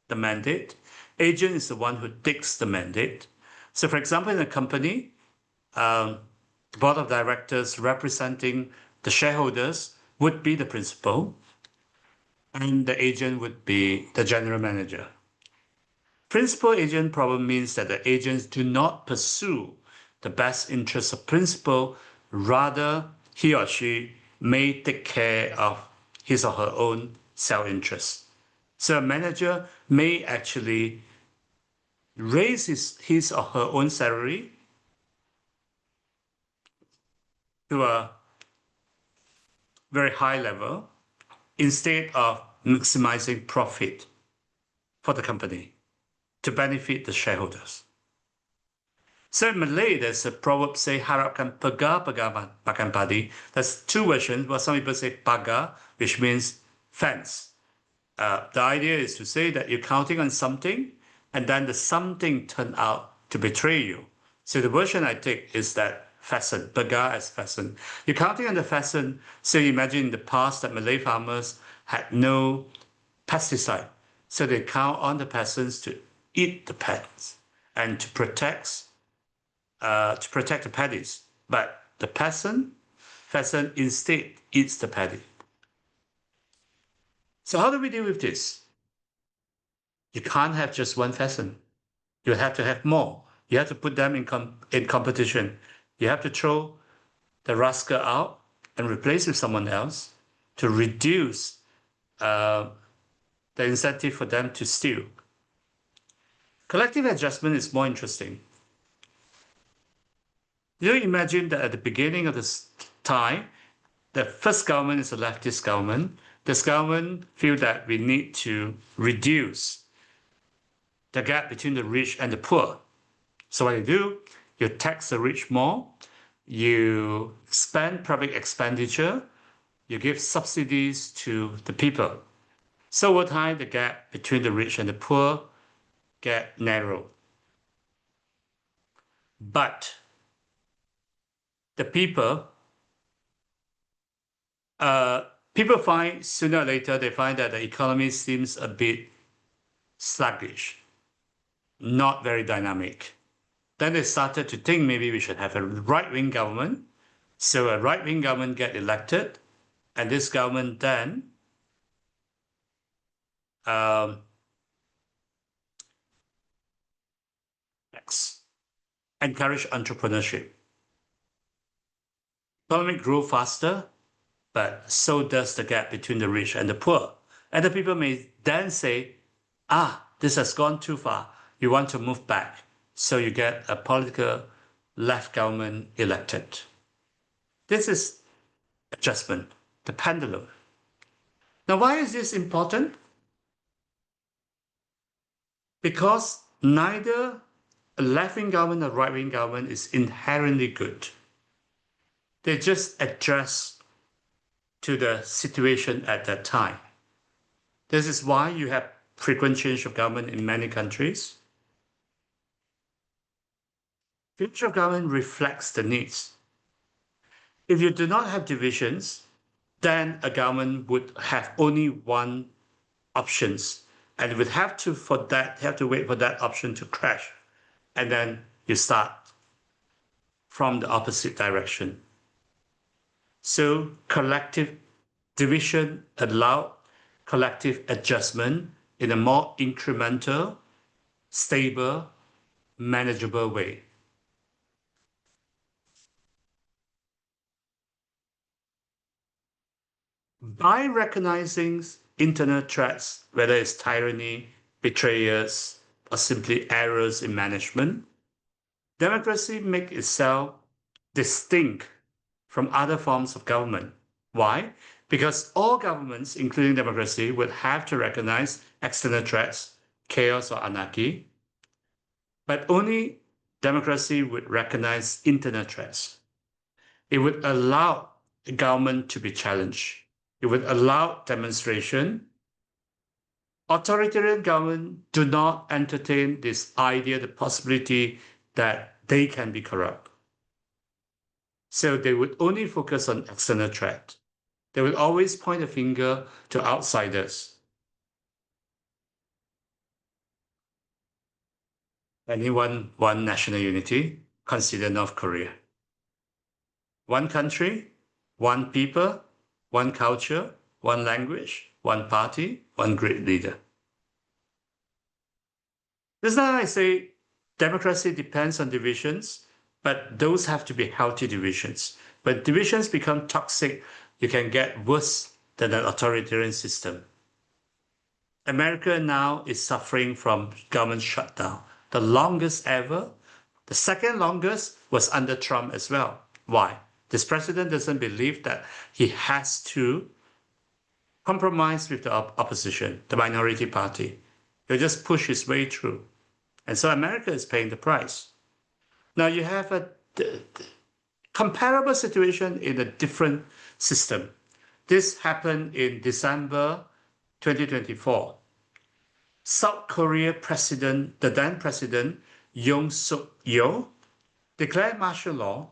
the mandate. Agent is the one who takes the mandate. So for example, in a company, the board of directors representing the shareholders would be the principal, and the agent would be the general manager. Principal agent problem means that the agents do not pursue the best interests of principal, rather he or she may take care of his or her own self-interest. So a manager may actually raise his or her own salary to a very high level instead of maximizing profit for the company to benefit the shareholders. So in Malay, there's a proverb say, harapkan pagar makan padi. There's two versions. Well, some people say pagar, which means fence. The idea is to say that you're counting on something, and then the something turned out to betray you. So the version I take is that pheasant, pagar as pheasant. You're counting on the pheasant. So you imagine in the past that Malay farmers had no pesticide. So they count on the peasants to eat the pets and to protect the paddies. But the pheasant instead eats the paddy. So how do we deal with this? You can't have just one pheasant. You have to have more. You have to put them in competition. You have to throw the rascal out and replace with someone else to reduce the incentive for them to steal. Collective adjustment is more interesting. You imagine that at the beginning of this time, the first government is a leftist government. This government feels that we need to reduce the gap between the rich and the poor. So what you do, you tax the rich more, you spend public expenditure, you give subsidies to the people. So over time, the gap between the rich and the poor get narrowed. But the people find sooner or later, they find that the economy seems a bit sluggish, not very dynamic. Then they started to think maybe we should have a right-wing government. So a right-wing government get elected, and this government then encourage entrepreneurship. Economy grow faster, but so does the gap between the rich and the poor. And the people may then say, this has gone too far. You want to move back. So you get a political left government elected. This is adjustment, the pendulum. Now, why is this important? Because neither a left-wing government or right-wing government is inherently good. They just adjust to the situation at that time. This is why you have frequent change of government in many countries. Change of government reflects the needs. If you do not have divisions, then a government would have only one options, and would have to wait for that option to crash, and then you start from the opposite direction. So collective division allow collective adjustment in a more incremental, stable, manageable way. By recognizing internal threats, whether it's tyranny, betrayers, or simply errors in management, democracy makes itself distinct from other forms of government. Why? Because all governments, including democracy, would have to recognize external threats, chaos or anarchy, but only democracy would recognize internal threats. It would allow the government to be challenged. It would allow demonstration. Authoritarian governments do not entertain this idea, the possibility that they can be corrupt. So they would only focus on external threat. They will always point a finger to outsiders. Anyone want national unity? Consider North Korea. One country, one people, one culture, one language, one party, one great leader. This is why I say democracy depends on divisions, but those have to be healthy divisions. When divisions become toxic, you can get worse than an authoritarian system. America now is suffering from government shutdown, the longest ever. The second longest was under Trump as well. Why? This president doesn't believe that he has to compromise with the opposition, the minority party. He'll just push his way through. And so America is paying the price. Now you have a comparable situation in a different system. This happened in December 2024. South Korea president, the then president, Yoon Suk Yeol, declared martial law,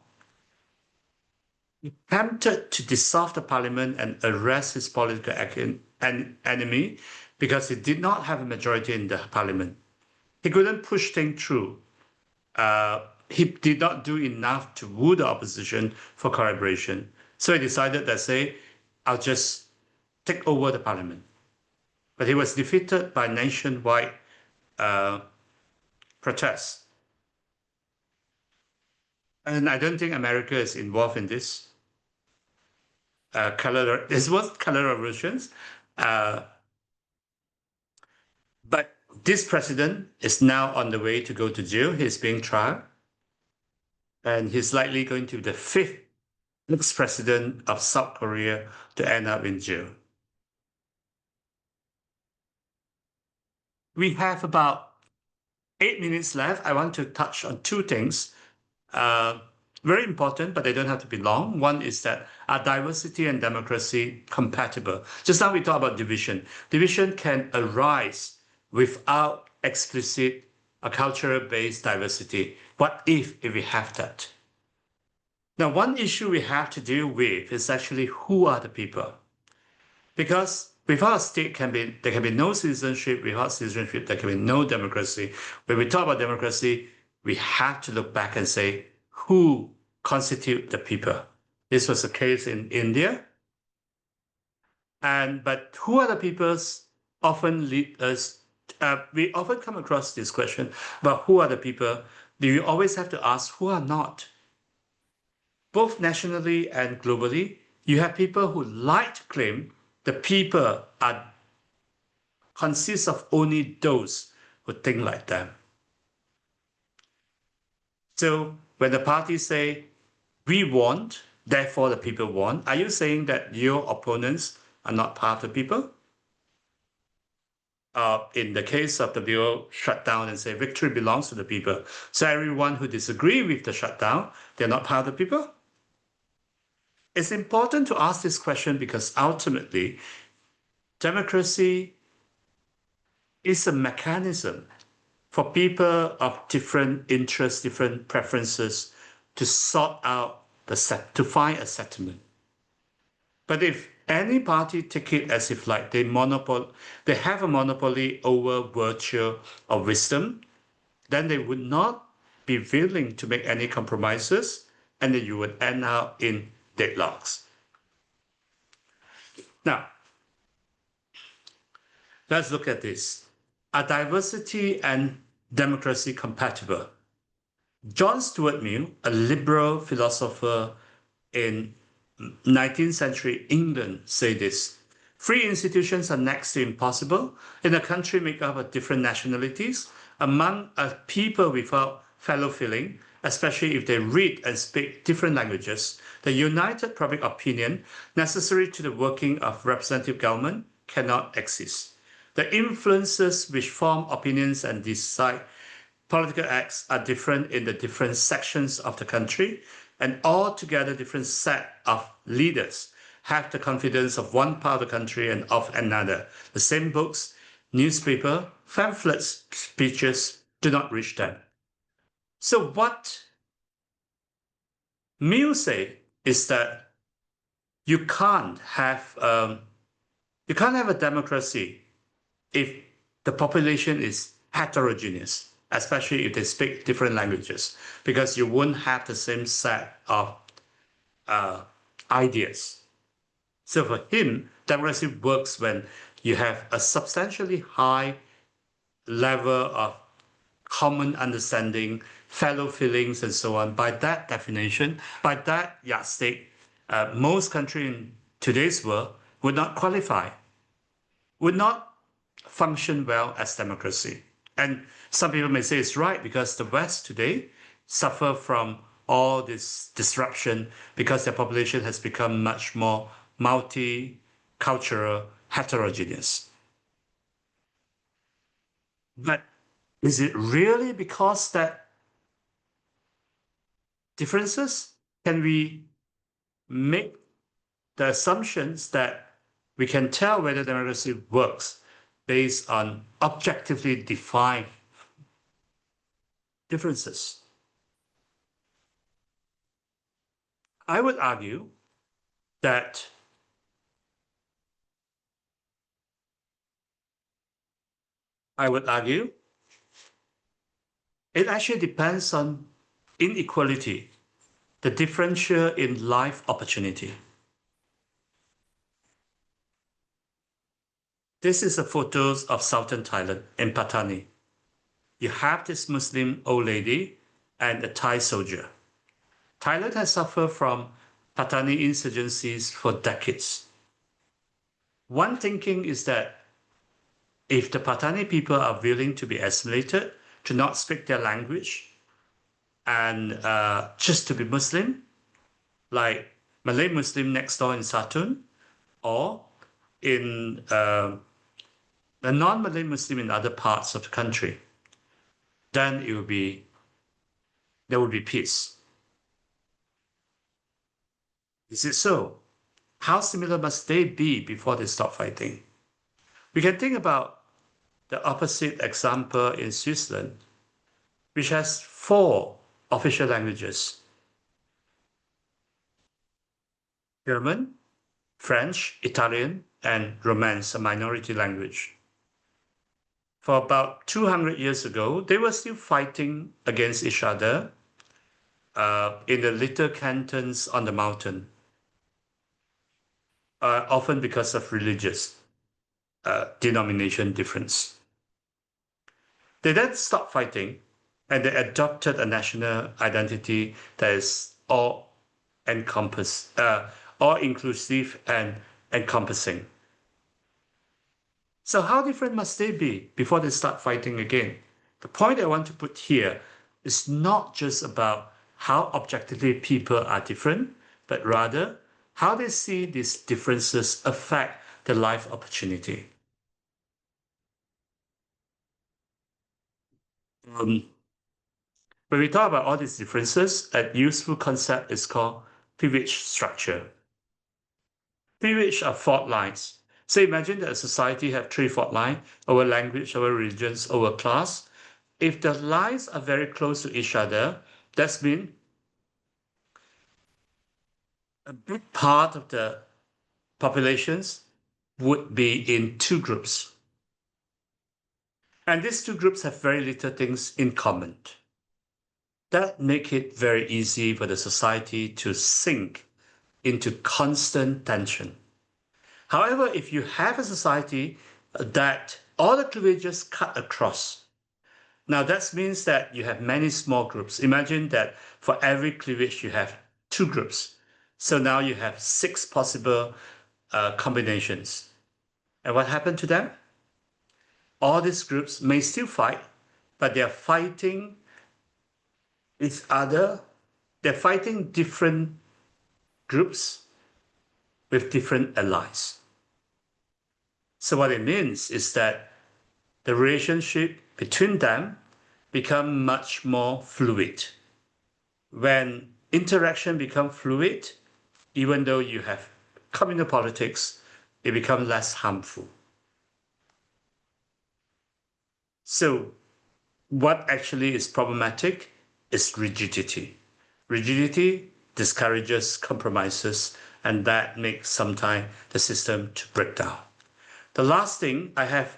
attempted to dissolve the parliament and arrest his political enemy because he did not have a majority in the parliament. He couldn't push things through. He did not do enough to woo the opposition for collaboration. So he decided that, say, I'll just take over the parliament. But he was defeated by nationwide protests. And I don't think America is involved in this. This was color revolutions. But this president is now on the way to go to jail. He's being tried. And he's likely going to be the fifth next president of South Korea to end up in jail. We have about 8 minutes left. I want to touch on two things. Very important, but they don't have to be long. One is that are diversity and democracy compatible? Just now we talked about division. Division can arise without explicit cultural-based diversity. What if we have that? Now, one issue we have to deal with is actually who are the people? Because without a state, there can be no citizenship. Without citizenship, there can be no democracy. When we talk about democracy, we have to look back and say, who constitute the people? This was the case in India. But who are the peoples often lead us, we often come across this question, but who are the people? Do you always have to ask who are not? Both nationally and globally, you have people who like to claim the people are consists of only those who think like them. So when the parties say, we want, therefore the people want, are you saying that your opponents are not part of the people? In the case of the bureau shutdown and say victory belongs to the people. So everyone who disagree with the shutdown, they're not part of the people? It's important to ask this question because ultimately, democracy is a mechanism for people of different interests, different preferences to sort out to find a settlement. But if any party take it as if like they have a monopoly over virtue or wisdom, then they would not be willing to make any compromises, and then you would end up in deadlocks. Now, let's look at this. Are diversity and democracy compatible? John Stuart Mill, a liberal philosopher in 19th century England, said this: free institutions are next to impossible in a country made up of different nationalities, among a people without fellow feeling, especially if they read and speak different languages. The united public opinion necessary to the working of representative government cannot exist. The influences which form opinions and decide political acts are different in the different sections of the country, and altogether different set of leaders have the confidence of one part of the country and of another. The same books, newspaper, pamphlets, speeches do not reach them. So what Mill say is that you can't have a democracy if the population is heterogeneous, especially if they speak different languages, because you won't have the same set of ideas. So for him, democracy works when you have a substantially high level of common understanding, fellow feelings, and so on. By that definition, by that yardstick, most countries in today's world would not qualify, would not function well as democracy. And some people may say it's right because the West today suffer from all this disruption because their population has become much more multicultural, heterogeneous. But is it really because that differences? Can we make the assumptions that we can tell whether democracy works based on objectively defined differences? I would argue that it actually depends on inequality, the differential in life opportunity. This is a photos of southern Thailand in Pattani. You have this Muslim old lady and a Thai soldier. Thailand has suffered from Patani insurgencies for decades. One thinking is that if the Patani people are willing to be assimilated, to not speak their language, and just to be Muslim, like Malay Muslim next door in Satun, or in a non-Malay Muslim in other parts of the country, then there would be peace. Is it so? How similar must they be before they stop fighting? We can think about the opposite example in Switzerland, which has 4 official languages: German, French, Italian, and Romance, a minority language. For about 200 years ago, they were still fighting against each other in the little cantons on the mountain, often because of religious denomination difference. They then stopped fighting and they adopted a national identity that is all inclusive and encompassing. So how different must they be before they start fighting again? The point I want to put here is not just about how objectively people are different, but rather how they see these differences affect their life opportunity. When we talk about all these differences, a useful concept is called cleavage structure. Cleavage are fault lines. So imagine that a society have 3 fault lines over language, over religions, over class. If the lines are very close to each other, that means a big part of the populations would be in 2 groups. And these 2 groups have very little things in common. That make it very easy for the society to sink into constant tension. However, if you have a society that all the cleavages cut across, now that means that you have many small groups. Imagine that for every cleavage you have 2 groups. So now you have 6 possible combinations. And what happened to them? All these groups may still fight, but they're fighting each other. They're fighting different groups with different allies. So what it means is that the relationship between them become much more fluid. When interaction becomes fluid, even though you have communal politics, it becomes less harmful. So what actually is problematic is rigidity. Rigidity discourages compromises, and that makes sometimes the system to break down. The last thing I have,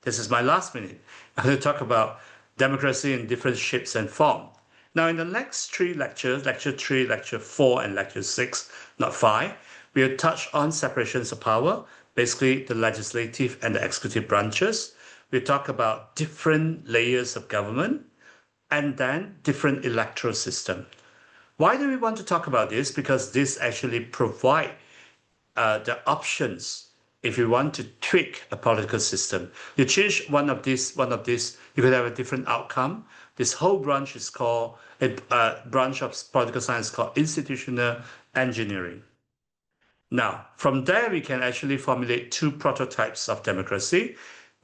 this is my last minute, I'm going to talk about democracy in different shapes and form. Now, in the next 3 lectures, lecture 3, lecture 4, and lecture 6, not 5, we'll touch on separations of power, basically the legislative and the executive branches. We'll talk about different layers of government, and then different electoral system. Why do we want to talk about this? Because this actually provide the options if you want to tweak a political system. You change one of these, you could have a different outcome. This whole branch is called, a branch of political science called institutional engineering. Now, from there, we can actually formulate 2 prototypes of democracy.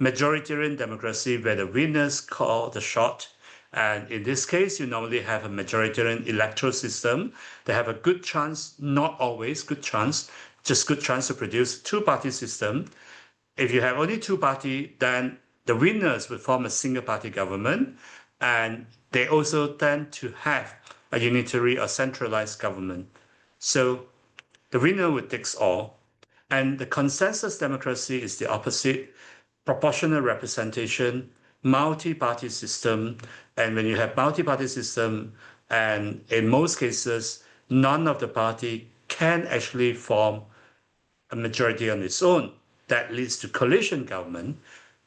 Majoritarian democracy, where the winners call the shot. And in this case, you normally have a majoritarian electoral system. They have a good chance, not always good chance, just good chance to produce 2-party system. If you have only 2-party, then the winners will form a single-party government. And they also tend to have a unitary or centralized government. So the winner would take all. And the consensus democracy is the opposite. Proportional representation, multi-party system. And when you have multi-party system, and in most cases, none of the party can actually form a majority on its own. That leads to coalition government.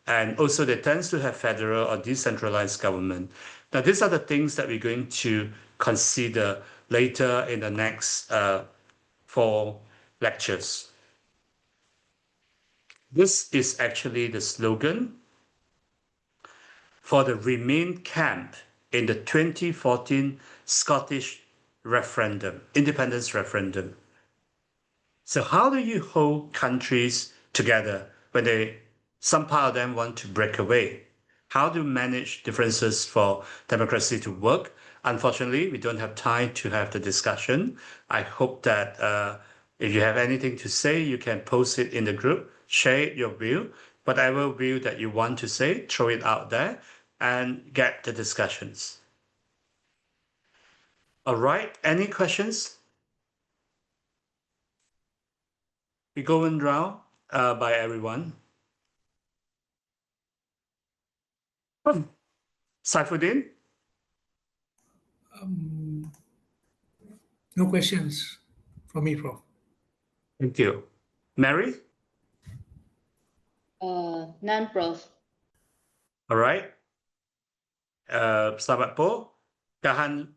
And also they tend to have federal or decentralized government. Now, these are the things that we're going to consider later in the next 4 lectures. This is actually the slogan for the Remain camp in the 2014 Scottish referendum, independence referendum. So how do you hold countries together when some part of them want to break away? How do you manage differences for democracy to work? Unfortunately, we don't have time to have the discussion. I hope that if you have anything to say, you can post it in the group, share your view, whatever view that you want to say, throw it out there and get the discussions. All right, any questions? We going round by everyone. Saifuddin? No questions from me, Prof. Thank you. Mary? None, Prof. All right. Selamat po. Kahan?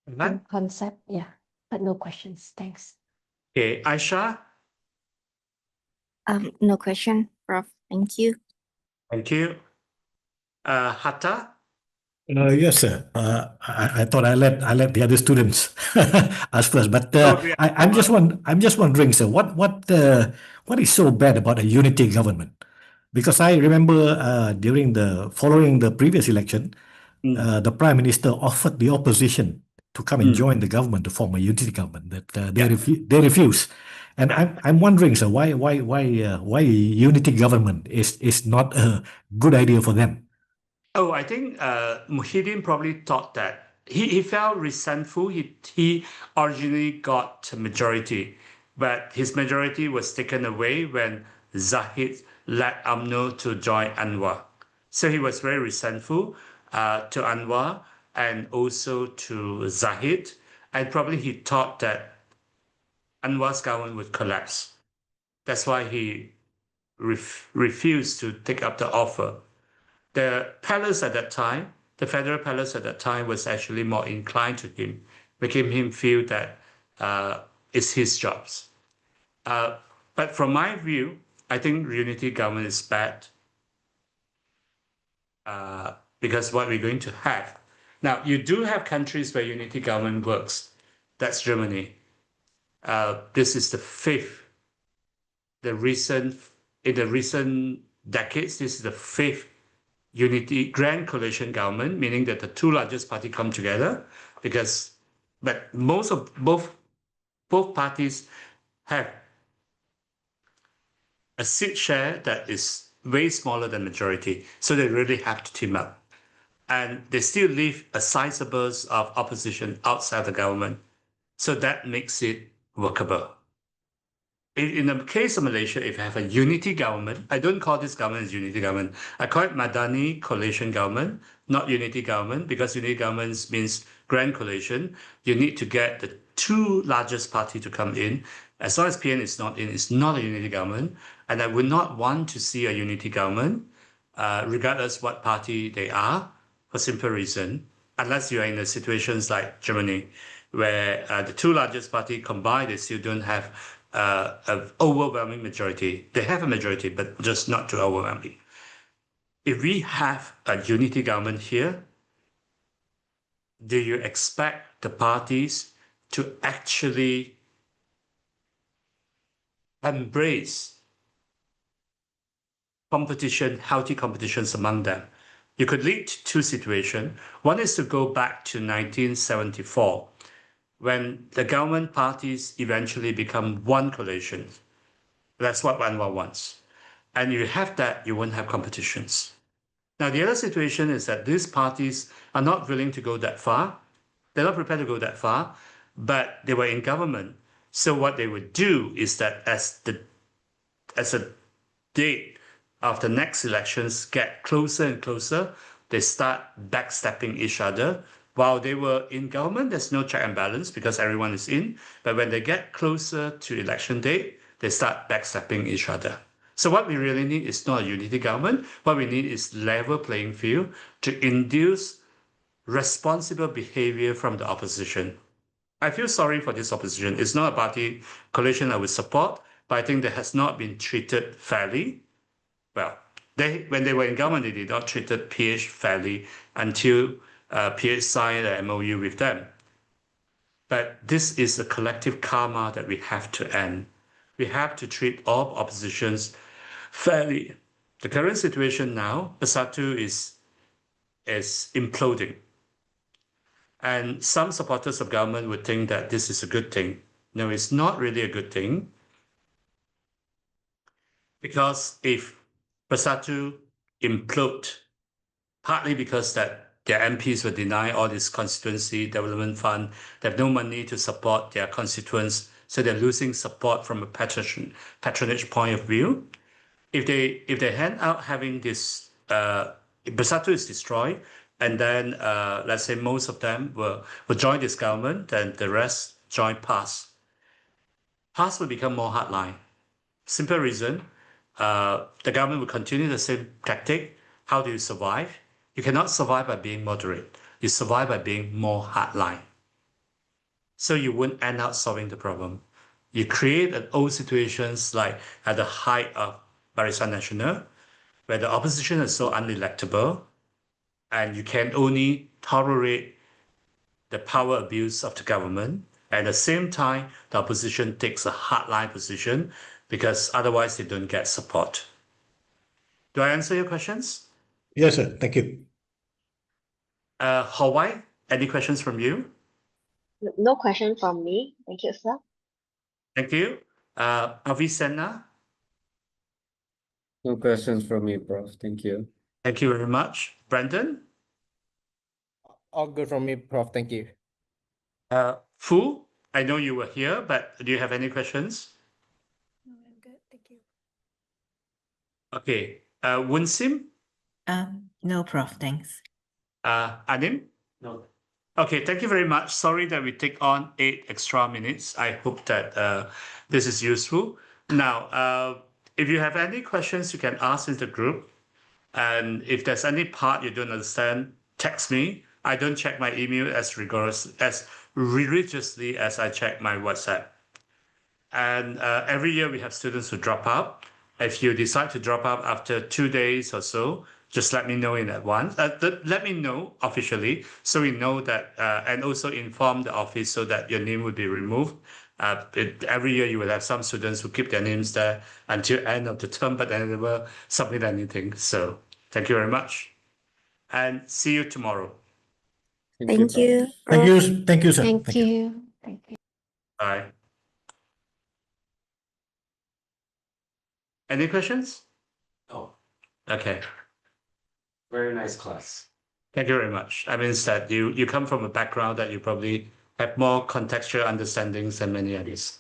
No concept, yeah, but no questions. Thanks. Okay. Aisha? No question, Prof. Thank you. Thank you. Hatta? Yes, sir. I thought I let the other students ask first, but Oh, yeah. I'm just wondering, sir, what is so bad about a unity government? Because I remember during following the previous election, the prime minister offered the opposition to come and join the government to form a unity government. That they refused, and I'm wondering, sir, why unity government is not a good idea for them? Oh, I think Muhyiddin probably thought that he felt resentful. He originally got a majority, but his majority was taken away when Zahid led UMNO to join Anwar. So he was very resentful to Anwar and also to Zahid, and probably he thought that Anwar's government would collapse. That's why he refused to take up the offer. The palace at that time, the federal palace at that time, was actually more inclined to him, making him feel that it's his jobs. But from my view, I think unity government is bad because what we're going to have. Now, you do have countries where unity government works. That's Germany. This is the fifth, in the recent decades, this is the fifth unity grand coalition government, meaning that the two largest parties come together but most of both parties have a seat share that is way smaller than majority. So they really have to team up. And they still leave a sizable of opposition outside the government. So that makes it workable. In the case of Malaysia, if you have a unity government, I don't call this government as unity government. I call it Madani coalition government, not unity government, because unity government means grand coalition. You need to get the two largest party to come in. As long as PN is not in, it's not a unity government. And I would not want to see a unity government, regardless what party they are, for simple reason, unless you are in the situations like Germany, where the two largest party combined, they still don't have an overwhelming majority. They have a majority, but just not too overwhelming. If we have a unity government here, do you expect the parties to actually embrace competition, healthy competitions among them? You could lead to two situations. One is to go back to 1974, when the government parties eventually become one coalition. That's what Anwar wants. And you have that, you won't have competitions. Now, the other situation is that these parties are not willing to go that far. They're not prepared to go that far, but they were in government. So what they would do is that as a date of the next elections get closer and closer, they start backstepping each other. While they were in government, there's no check and balance because everyone is in. But when they get closer to election date, they start backstepping each other. So what we really need is not a unity government. What we need is level playing field to induce responsible behavior from the opposition. I feel sorry for this opposition. It's not a party coalition I would support, but I think that has not been treated fairly. Well, when they were in government, they did not treat PH fairly until PH signed an MOU with them. But this is a collective karma that we have to end. We have to treat all oppositions fairly. The current situation now, Bersatu is imploding. And some supporters of government would think that this is a good thing. No, it's not really a good thing. Because if Bersatu implode, partly because that their MPs were denied all this constituency development fund, they have no money to support their constituents, so they're losing support from a patronage point of view. If they hand out having this, Bersatu is destroyed, and then let's say most of them will join this government, then the rest join PAS. PAS will become more hardline. Simple reason, the government will continue the same tactic. How do you survive? You cannot survive by being moderate. You survive by being more hardline. So you won't end up solving the problem. you create an old situations like at the height of Barisan Nasional, where the opposition is so unelectable, and you can only tolerate the power abuse of the government. At the same time, the opposition takes a hardline position because otherwise they don't get support. Do I answer your questions? Yes, sir. Thank you. Hawaii, any questions from you? No question from me. Thank you, sir. Thank you. Avicenna, No questions from me, Prof. Thank you. thank you very much. Brandon, All good from me, Prof. Thank you. Fu, I know you were here, but do you have any questions? No, I'm good. Thank you. Okay. Woon Sim, No, Prof. Thanks. Anim? No. Okay, thank you very much. Sorry that we take on 8 extra minutes. I hope that this is useful. Now, if you have any questions, you can ask in the group. And if there's any part you don't understand, text me. I don't check my email as religiously as I check my WhatsApp. And every year we have students who drop out. If you decide to drop out after 2 days or so, just let me know in advance. Let me know officially so we know that, and also inform the office so that your name will be removed. Every year you will have some students who keep their names there until end of the term, but they never submit anything. So thank you very much, and see you tomorrow. Thank Prof. you. Thank Prof. you. Thank you, sir. Thank you. Thank you. Bye. Any questions? Oh, Okay. very nice class. Thank you very much. I mean, that you come from a background that you probably have more contextual understandings than many others.